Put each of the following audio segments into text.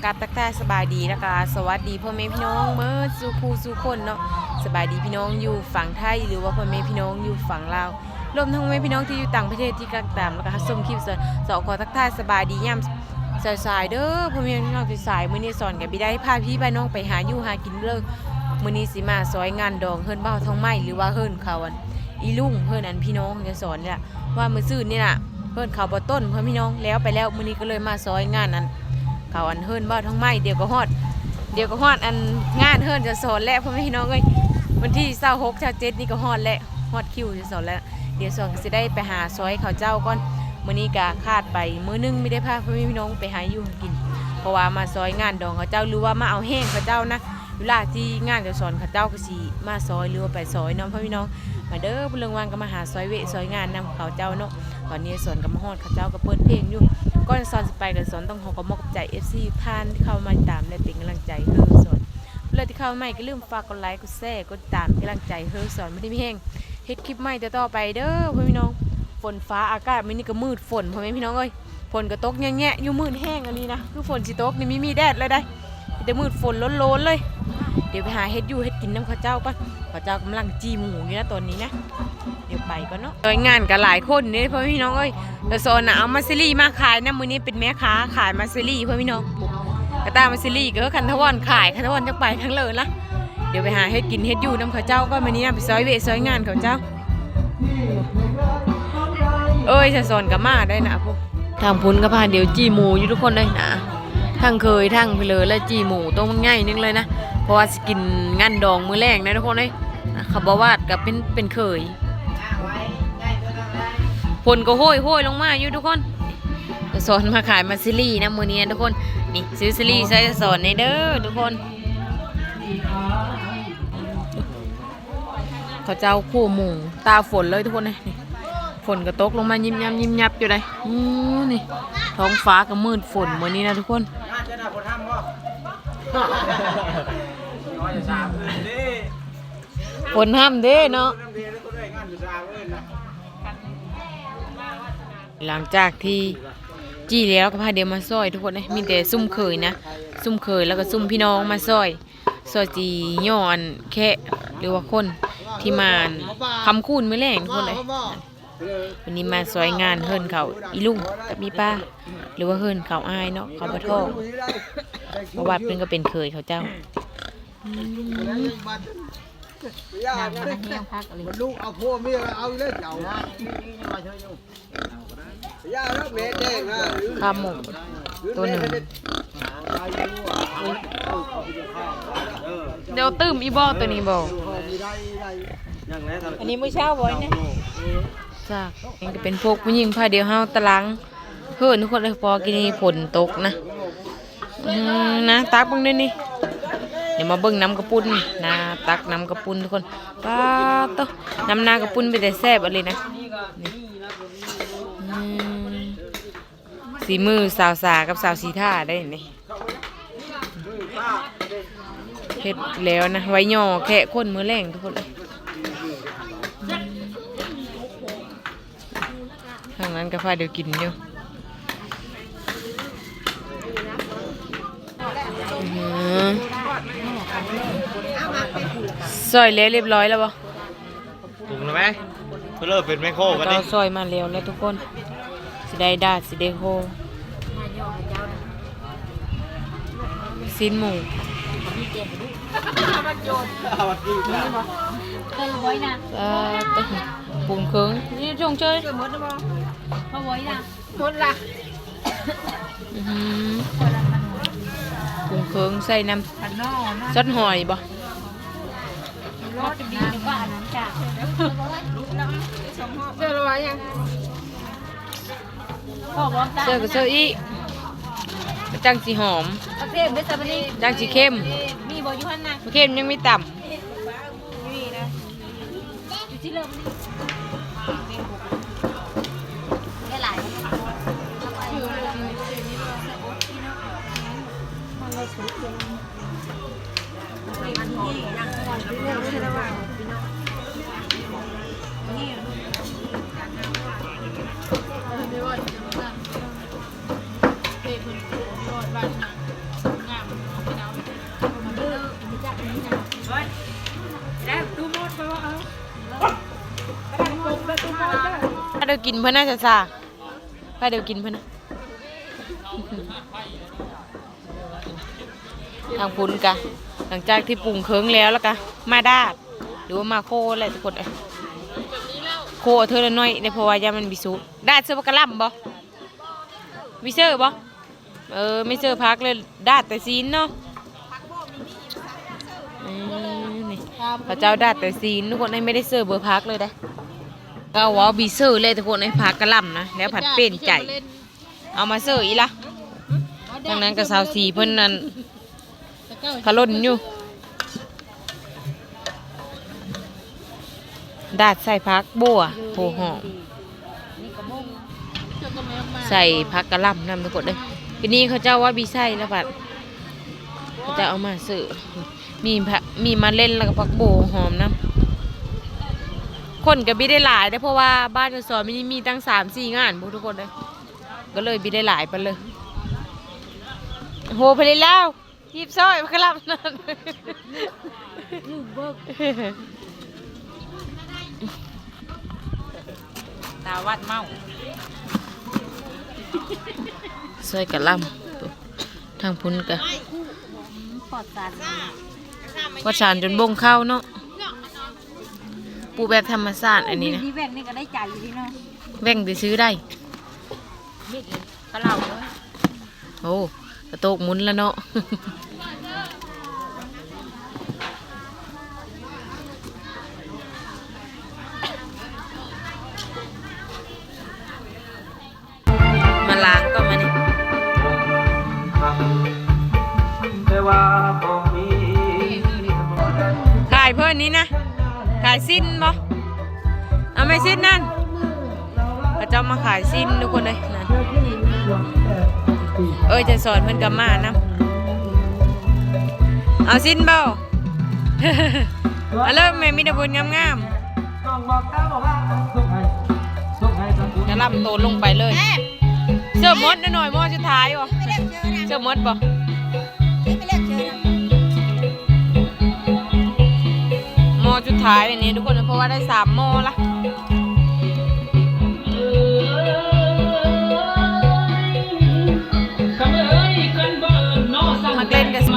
กับตักทายสบายดีแล้วก็สวัสดีพ่อแม่พี่น้องเมื่อสู่คู่สู่คนเนาะสบายดีพี่น้องอยู่ฝั่งไทยหรือว่าพ่อแม่พี่น้องอยู่ฝั่งลาวรวมทั้งพ่อแม่พี่น้องที่อยู่ต่างประเทศที่กำลังตามแล้วก็ชมคลิปสอนขอทักทายสบายดีย่ำสายๆเด้อพ่อแม่พี่น้องสายมื้อนี้สอนกับบิได้พาพี่ไปน้องไปหาอยู่หากินเลิกมื้อนี้สิมาซอยงานดองเฮิรนเบ้าท้องไม้หรือว่าเฮิรนเขาอันอีลุงเฮิรนอันพี่น้องจะสอนเนี่ยว่ามื้อซื่อนี่น่ะเฮิรนเขาบ่ต้นพ่อพี่น้องแล้วไปแล้วมื้อนี้ก็เลยมาซอยงานนั้นเขาอันเฮิรนเบ้าท้องไม้เดี๋ยวก็ฮอดอันงานเฮิรนจะสอนแล้วพ่อพี่น้องเอ้ยวันที่26 27นี่ก็ฮอดแล้วฮอดคิวจะสอนแล้วเดี๋ยวสอนสิได้ไปหาซอยเขาเจ้าก่อนมื้อนี้ก็คาดไปมื้อนึงไม่ได้พาพ่อพี่น้องไปหาอยู่กินเพราะว่ามาซอยงานดองเขาเจ้าหรือว่ามาเอาแห้งเขาเจ้านะเวลาที่งานจะสอนเขาเจ้าก็สิมาซอยหรือว่าไปซอยเนาะพ่อพี่น้องมาเด้อเรื่องวันก็มาหาซอยเวซอยงานนำเขาเจ้าเนาะตอนนี้สอนกับมาฮอดเขาเจ้าก็เปิดเพลงอยู่ก่อนสอนสิไปก็สอนต้องขอขอบคุณใจ FC ท่านที่เข้ามาตามและเป็นกำลังใจเฮ้อสอนเพื่อที่เข้าใหม่ก็ลืมฝากกดไลค์กดแชร์กดตามกำลังใจเฮ้อสอนไม่ได้มีแห้งเฮ็ดคลิปใหม่ต่อไปเด้อพ่อพี่น้องฝนฟ้าอากาศมื้อนี้ก็มืดฝนพ่อแม่พี่น้องเอ้ยฝนก็ตกแง่ๆอยู่มืดแห้งอันนี้นะคือฝนสิตกนี่มีแดดเลยได้แต่มืดฝนโล้นๆเลยเดี๋ยวไปหาเฮ็ดอยู่เฮ็ดกินน้ำข้าวเจ้าก่อนข้าวเจ้ากำลังจีหมูอยู่นะตอนนี้นะเดี๋ยวไปก่อนเนาะโดยงานกับหลายคนนี่พ่อพี่น้องเอ้ยแต่โซนน่ะเอามาซิลี่มาขายนะมื้อนี้เป็นแม่ค้าขายมาซิลี่พ่อพี่น้องกระตามาซิลี่ก็คันทวอนขายคันทวอนจักไปทั้งเลยละเดี๋ยวไปหาเฮ็ดกินเฮ็ดอยู่น้ำข้าวเจ้าก่อนมื้อนี้นะไปซอยเวซอยงานข้าวเจ้าเอ้ยจะโซนกับมาได้นะพวกทางพุ้นก็พาเดี๋ยวจีหมูอยู่ทุกคนเลยนะทั้งเคยทั้งไปเลยแล้วจีหมูต้องง่ายนึงเลยนะเพราะว่าสกินงานดองมื้อแรกนะทุกคนเลยขับวาดกับเป็นเคยผลก็โห้ยลงมาอยู่ทุกคนจะสอนมาขายมาซิลี่นะมื้อนี้ทุกคนนี่ซื้อซิลี่ใส่สอนในเด้อทุกคนเขาเจ้าคู่หมูตาฝนเลยทุกคนเลยฝนก็ตกลงมายิ้มยับอยู่เลยนี่ท้องฟ้าก็มืดฝนมื้อนี้นะทุกคนฝนห้ามเด้เนาะหลังจากที่จี้แล้วก็พาเดี๋ยวมาซอยทุกคนเลยมีแต่ซุ่มเคยนะซุ่มเคยแล้วก็ซุ่มพี่น้องมาซอยจีย้อนแค่หรือว่าคนที่มาคำคูณไม่แรงทุกคนเลยวันนี้มาซอยงานเฮิรนเขาอีลุงกับมีป้าหรือว่าเฮิรนเขาอายเนาะเขาปะทองประวัติเป็นก็เป็นเคยเขาเจ้าลูกเอาพวกมีเอาเล่นเก่าข้าวหมูตัวหนึ่งเดี๋ยวตื้มอีบอตัวนี้บอกอันนี้มื้อเช้าบ่อยเนี่ยจ้าเองก็เป็นพวกผู้หญิงพาเดียวเฮาตะลังเฮิรนทุกคนเลยพอกินฝนตกนะนะตักเบิ่งด้วยนี่เดี๋ยวมาเบิ่งน้ำกระปุ้นนะตักน้ำกระปุ้นทุกคนป้าโตน้ำนากระปุ้นไปแต่แซ่บอะไรนะสีมือสาวสากับสาวสีท่าได้นี่เฮ็ดแล้วนะไว้ย่อแค่คนมือแรงทุกคนเลยทางนั้นก็พาเดี๋ยวกินอยู่ซอยเละเรียบร้อยแล้วบ่ถูกแล้วไหมเพื่อเลิกเป็นแม่โคกันดิเราซอยมาแล้วทุกคนสิได้ดาสิได้โคสิ้นหมูปรุงเครื่องนี่จงเชยปรุงเครื่องใส่น้ำซอสหอยบ่เสื้ออะไรยังเสื้อกับเสื้ออีจังสีหอมจังสีเข้มเข้มยังไม่ต่ำ ถ้าเดี๋ยวกินเพื่อนน่าจะซาถ้าเดี๋ยวกินเพื่อนนะทางพุ้นกะหลังจากที่ปรุงเคิงแล้วกะมาดาดหรือว่ามาโคอะไรทุกคนโคเธอละน้อยในเพราะว่ายามันบิสุดาดเสื้อปากกระลำบ่วิเซอร์บ่ไม่เซอร์พักเลยดาดแต่ซีนเนาะนี่พระเจ้าดาดแต่ซีนทุกคนไม่ได้เซอร์เบอร์พักเลยได้ก็ว่าบิเซอร์เลยทุกคนให้พักกระลำนะแล้วผัดเป็นใจเอามาเซอร์อีละดังนั้นกับสาวสีเพิ่นนั้นขลุ่นอยู่ดาดใส่พักบัวโผหอมใส่พักกระลำนำทุกคนเลยทีนี้เขาเจ้าว่าบีไส้แล้วบัดเขาจะเอามาสื่อมีมาเล่นแล้วก็พักโบหอมน้ำคนกับบีได้หลายได้เพราะว่าบ้านจะสอนมินิมีตั้ง3-4 งานพวกทุกคนเลยก็เลยบีได้หลายไปเลยโหไปเลยแล้วยีบซ้อยพักกระลำนั่นตาวัดเมาซอยกะลำทางพุ้นกะปอดสารจนบงเข้าเนาะปูแบบธรรมชาติอันนี้นะแว่งนี่ก็ได้จ่ายอยู่ที่เนาะแว่งไปซื้อได้กะเหล่าเลยโอ้กระโตกมุนแล้วเนาะล้างก็มานี่ขายเพื่อนนี้นะขายสิ้นบ่เอาไม่สิ้นนั่นพระเจ้ามาขายสิ้นทุกคนเลยนั่นจะสอนเพื่อนกับมานะเอาสิ้นเบ้าเริ่มแม่มีแต่บุญงามๆจะล่ำโตลงไปเลยเสื้อมดหน่อยมอสุดท้ายวะเสื้อมดบ่มอสุดท้ายอันนี้ทุกคนเพราะว่าได้3 มอละมาเล่นกันเ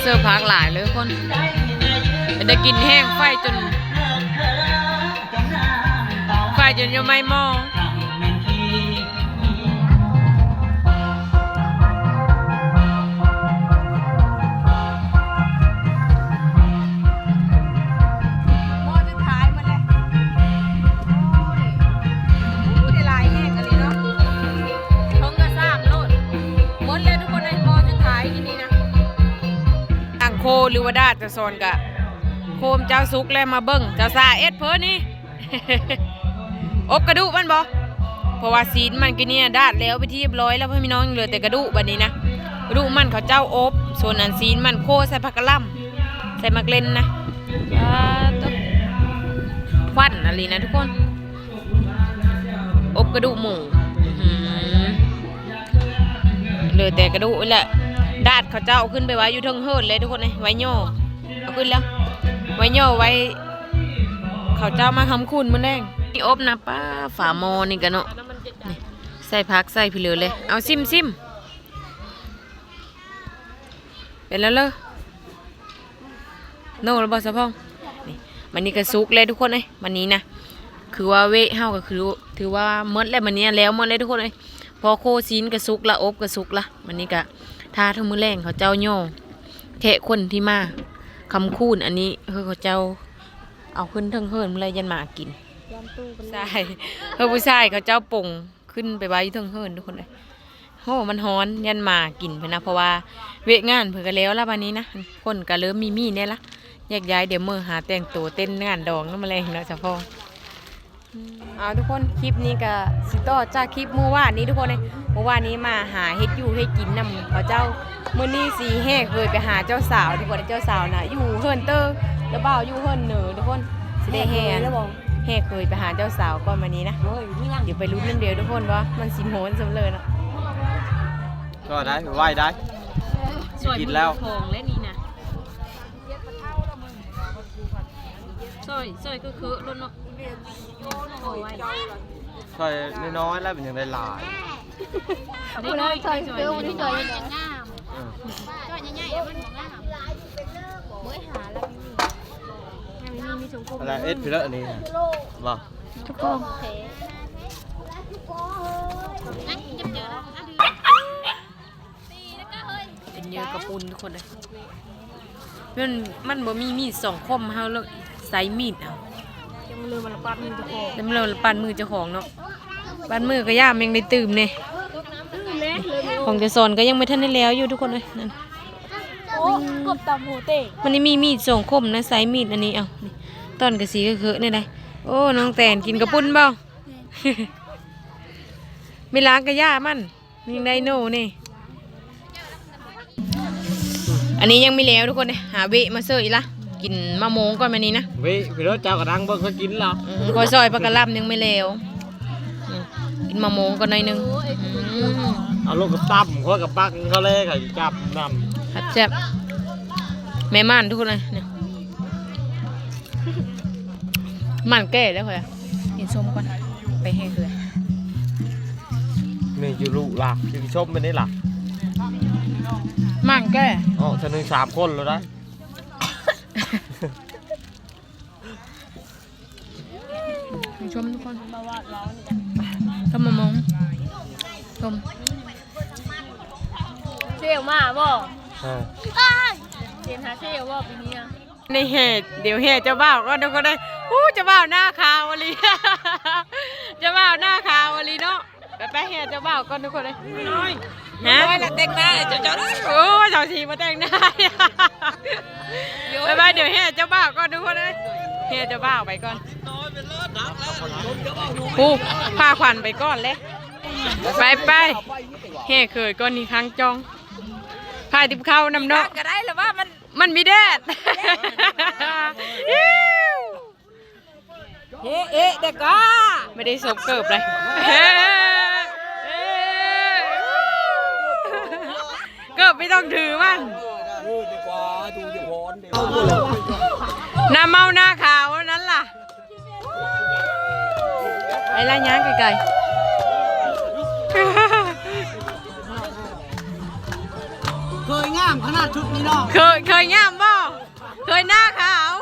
สื้อพักหลายเลยคนจะกินแห้งไฟจนยังไม่มองโคหรือว่าดาดจะโซนกะโคมเจ้าซุกแล้วมาเบิ้งเจ้าซาเอ็ดเพิ่นนี่ อบกระดูกมันบ่เพราะว่าซีนมันก็เนี่ยดาดแล้วไปที่เรียบร้อยแล้วเพื่อนพี่น้องเหลือแต่กระดูกบัดนี้นะกระดูกมันเขาเจ้าอบส่วนอันซีนมันโคใส่ผักกะหล่ำใส่มักเล่นนะควันอะไรนะทุกคนอบกระดูกหมูเหลือแต่กระดูกแหละดาดเขาเจ้าขึ้นไปไว้อยู่เทิงเฮิร์ดเลยทุกคนเลยไว้โย่เอาขึ้นแล้วไว้โย่ไว้เขาเจ้ามาทำคุณมันแดงนี่อบนะป้าฝาโมนี่กันเนาะใส่ผักใส่ผิวเลยเอาซิมเป็นแล้วเลยโน่ระเบิดสะพองนี่มันนี่ก็ซุกเลยทุกคนเลยวันนี้นะคือว่าเวเฮาก็คือถือว่าเมื่อแล้ววันนี้แล้วเมื่อเลยทุกคนเลยพอโคซีนก็ซุกละอบก็ซุกละวันนี้ก็ถ้าทั้งมือแรงเขาเจ้าโย่แทะคนที่มาคำคูนอันนี้เขาเจ้าเอาขึ้นทั้งเฮิร์นมาเลยยันหมากินใช่ผู้ชายเขาเจ้าป่งขึ้นไปไว้ทั้งเฮิร์นทุกคนเลยโอ้มันฮ้อนยันหมากินเพื่อนนะเพราะว่าเวทงานเพื่อนกันแล้ววันนี้นะคนก็เริ่มมีเนี่ยละแยกย้ายเดี๋ยวมือหาแต่งตัวเต้นงานดองนั่นมาแรงนะเฉพาะเอาทุกคนคลิปนี้ก็สิต่อจากคลิปเมื่อวานนี้ทุกคนเลยเมื่อวานนี้มาหาเฮ็ดอยู่ให้กินนำเขาเจ้ามื้อนี้สีแหกเลยไปหาเจ้าสาวทุกคนเจ้าสาวน่ะอยู่เฮิร์นเตอร์เจ้าบ่าวอยู่เฮิร์นเหนือทุกคนสิได้แหกเคยไปหาเจ้าสาวก่อนวันนี้นะเดี๋ยวไปลุ้นเรื่องเดียวทุกคนว่ามันสิโหนสำเร็จเนาะ ก็ได้ไหวได้ กินแล้ว ของและนี่นะซอยก็คือรถเนาะโอ้ย ซอยน้อยๆแล้วเป็นยังได้หลาย นี่น้อยซอยคือวันที่ซอยยังงาม จอยใหญ่ๆมันงามเมื่อหาแล้วมีชมพู อะไรเอ็ดพี่เลอะอันนี้บ่ ทุกคน งั้นจะเจอแล้วเป็นเยอะกระปุนทุกคนเลยมันบ่มีมีด2 คมเฮาแล้วใส่มีดเอายังเลยมันปัดมือเจ้าของแล้วมันเลยปัดมือเจ้าของเนาะปัดมือก็ย่ามยังได้ตื่มเนี่ยของเจซอนก็ยังไม่ทันได้แล้วอยู่ทุกคนเลยนั่น โอ้กบตำหูเตะ มันนี่มีมีด2 คมนะใส่มีดอันนี้เอานี่ต้นกระสีก็คือนี่ได้โอ้น้องแตนกินกระปุ้นเปล่า ไม่ล้างกระย่ามันนี่ไดโน่นี่อันนี้ยังไม่แล้วทุกคนเนี่ยหาเวะมาเสิร์ฟอีกละกินมะม่วงก่อนมานี้นะ วิพี่เลอะเจ้ากระดังเบิ่งเขากินหรอ คอยซอยปลากระลับยังไม่แล้วกินมะม่วงก่อนหน่อยนึง เอาลูกกับตั้มเขากับปักเขาเลยเขาจับน ครับแซ่บแม่ม่านทุกคนเลยเนี่ยมันแก่แล้วค่อยกินส้มก่อนไปให้เลย ำนี่อยู่ลูกหลักอยู่ชมไปนี่หลัก มันแก่ อ๋อเธอหนึ่ง3 คนแล้วได้ ชมทุกคนต้มมะม่วงต้ม เชี่ยวมาบ่ เออ เรียนหาเชี่ยวบ่ปีนี้ ในเหตุเดี๋ยวเหตุเจ้าบ่าวก็ทุกคนเลยเจ้าบ่าวหน้าขาวลี เจ้าบ่าวหน้าขาวลีเนาะไปเหตุเจ้าบ่าวก็ทุกคนเลยน้อยฮะน้อยละแต่งหน้าเจ้าโอ้เจ้าชีมาแต่งหน้าไปเดี๋ยวเหตุเจ้าบ่าวก็ทุกคนเลยเหตุเจ้าบ่าวไปก่อนผู้พาขวัญไปก่อนเลยไปเหตุเคยก้อนนี้ครั้งจองพาติบเข้านำเนาะก็ได้หรือว่ามันมีแดดเอ๊ะเด็กก็ไม่ได้สบเกิบเลยเกิบไม่ต้องถือมันหน้าเมาหน้าขาวนั้นล่ะไอ้ละย่างไกลๆเคยงามขนาดชุดนี้เนาะ เคยงามบ่เคยหน้าขาว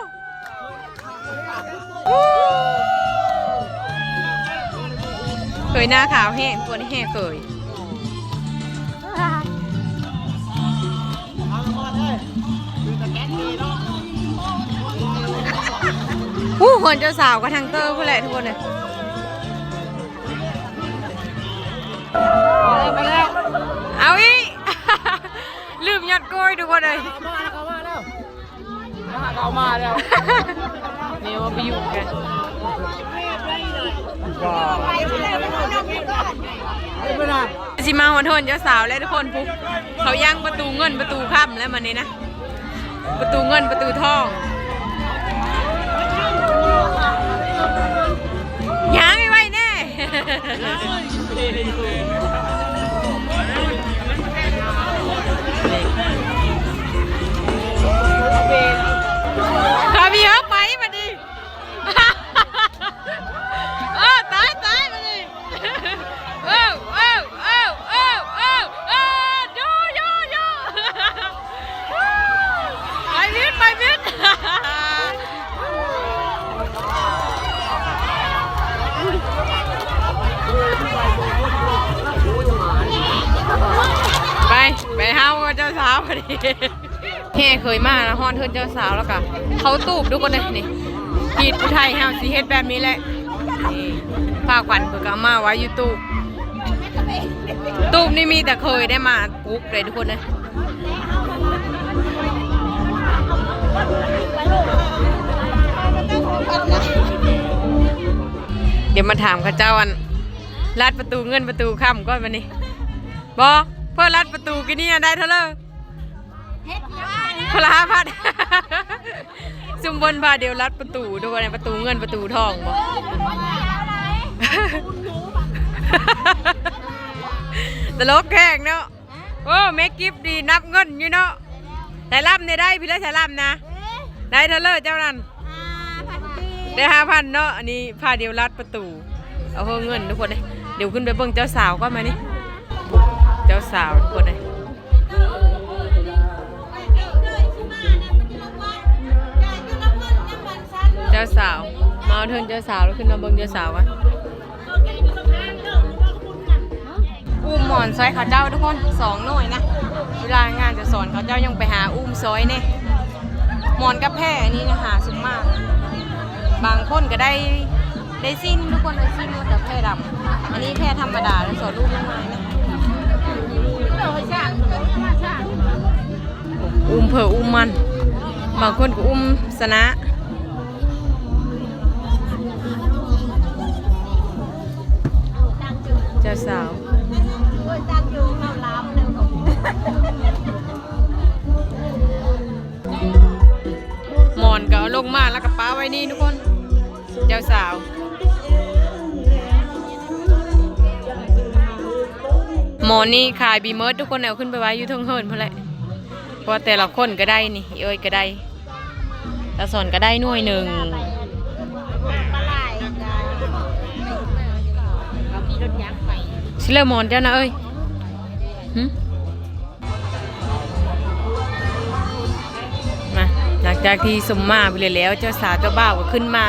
เคยหน้าขาวแห้งตัวนี้แห้งเคยคนเจ้าสาวก็ทางเตอร์พวกแหละทุกคนเลยไปแล้วเอาอีก ลืมยอดกล้วยทุกคนเลยมาแล้วเนี่ยว่าไปอยู่กันสิมาหัวโทนเจ้าสาวแล้วทุกคนปุ๊บเขาย่างประตูเงินประตูค่ำแล้วมันนี้นะประตูเงินประตูทองย่างไม่ไหวแน่ข้ามีเยอะไปมาดิตายมาดิไปมิดไปเฮาเจ้าสาวพอดีแห่เคยมาแล้วฮอนเทินเจ้าสาวแล้วก็เขาตูบทุกคนเลยนี่พีดผู้ไทยเฮาสีเฮ็ดแบบนี้แหละนี่ผ้าขวัญเพิ่งเอามาไว้อยู่ตูบนี่มีแต่เคยได้มาปุ๊บเลยทุกคนเลยเดี๋ยวมาถามข้าเจ้าอันลัดประตูเงินประตูค่ำก่อนวันนี้บอเพื่อลัดประตูกินนี่ได้เท่าไหร่คนละ5,000 ซุ่มบนพาเดียวลัดประตูดูในประตูเงินประตูทองบอตลกแข่งเนาะ โอ้แม่กิฟดีนับเงินอยู่เนาะใส่ล่ำได้พี่เลยใส่ล่ำนะได้เทเลอร์เจ้านั่นได้5,000เนาะอันนี้พาเดียวลัดประตูเอาเงินทุกคนเลยเดี๋ยวขึ้นไปเบิ่งเจ้าสาวก็มานี่เจ้าสาวทุกคนเลยเจ้าสาวมาเอาเทินเจ้าสาวแล้วขึ้นมาเบิ่งเจ้าสาวกันอุ้มหมอนซอยเขาเจ้าทุกคน2หน่วยนะเวลางานจะสอนเขาเจ้ายังไปหาอุ้มซอยเนี่ยหมอนกับแพร่อันนี้นะหาสุดมากบางคนก็ได้สิ้นทุกคนได้สิ้นแต่แพร่ดำอันนี้แพร่ธรรมดาแล้วสอนลูกยังไงนะอุ้มเผออุ้มมันบางคนก็อุ้มสนะเจ้าสาวหมอนก็เอาลงมาแล้วก็ป้าไว้นี่ทุกคนเจ้าสาวหมอนนี่ขายบีเมิร์ดทุกคนเอาขึ้นไปไว้อยู่เทิงเฮิร์นเพราะอะไรเพราะแต่ละคนก็ได้นี่เอ้ยก็ได้ตาสอนก็ได้หน่วยหนึ่งชิเลอร์หมอนเจ้านะเอ้ยมาหลังจากที่สมมาไปเลยแล้วเจ้าสาวเจ้าบ่าวก็ขึ้นมา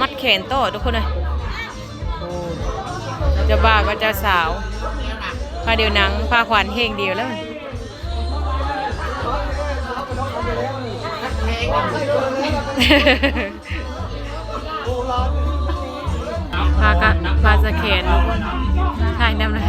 มัดแขนโต้ทุกคนเลยโอ้เจ้าบ่าวก็เจ้าสาวพาเดียวหนังพาขวัญเฮงเดียวแล้วพาสะแขนถ่ายนำเลย